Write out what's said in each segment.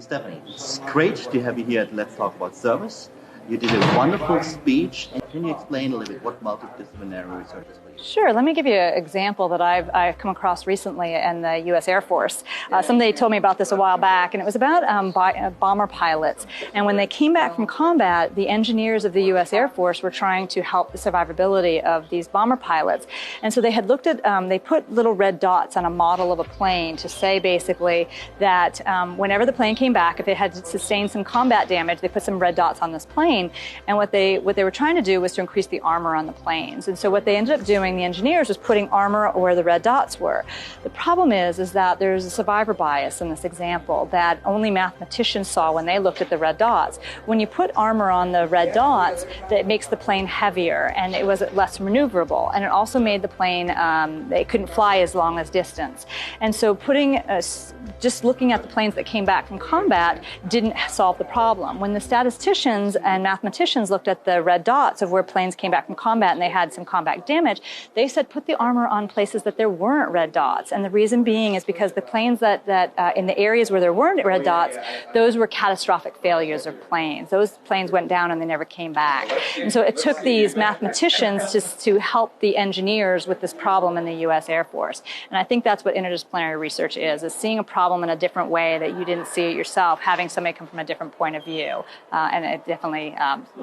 Stephanie, it's great to have you here at Let's Talk About Service. You did a wonderful speech. And can you explain a little bit what multidisciplinary research is, please? Sure. Let me give you an example that I've come across recently in the U.S. Air Force. Somebody told me about this a while back, and it was about bomber pilots. And when they came back from combat, the engineers of the U.S. Air Force were trying to help the survivability of these bomber pilots. And so they had looked at, they put little red dots on a model of a plane to say basically that whenever the plane came back, if it had sustained some combat damage, they put some red dots on this plane. And what they were trying to do was to increase the armor on the planes. And so what they ended up doing, the engineers, was putting armor where the red dots were. The problem is that there's a survivor bias in this example that only mathematicians saw when they looked at the red dots. When you put armor on the red dots, that makes the plane heavier and it was less maneuverable. And it also made the plane, it couldn't fly as long as distance. And so just looking at the planes that came back from combat didn't solve the problem. When the statisticians and mathematicians looked at the red dots of where planes came back from combat and they had some combat damage, they said put the armor on places that there weren't red dots. And the reason being is because the planes that in the areas where there weren't red dots, those were catastrophic failures of planes. Those planes went down and they never came back. And so it took these mathematicians to help the engineers with this problem in the U.S. Air Force. And I think that's what interdisciplinary research is seeing a problem in a different way that you didn't see it yourself, having somebody come from a different point of view. And it definitely,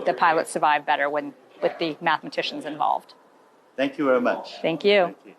the pilots survive better with the mathematicians involved. Thank you very much. Thank you. Thank you.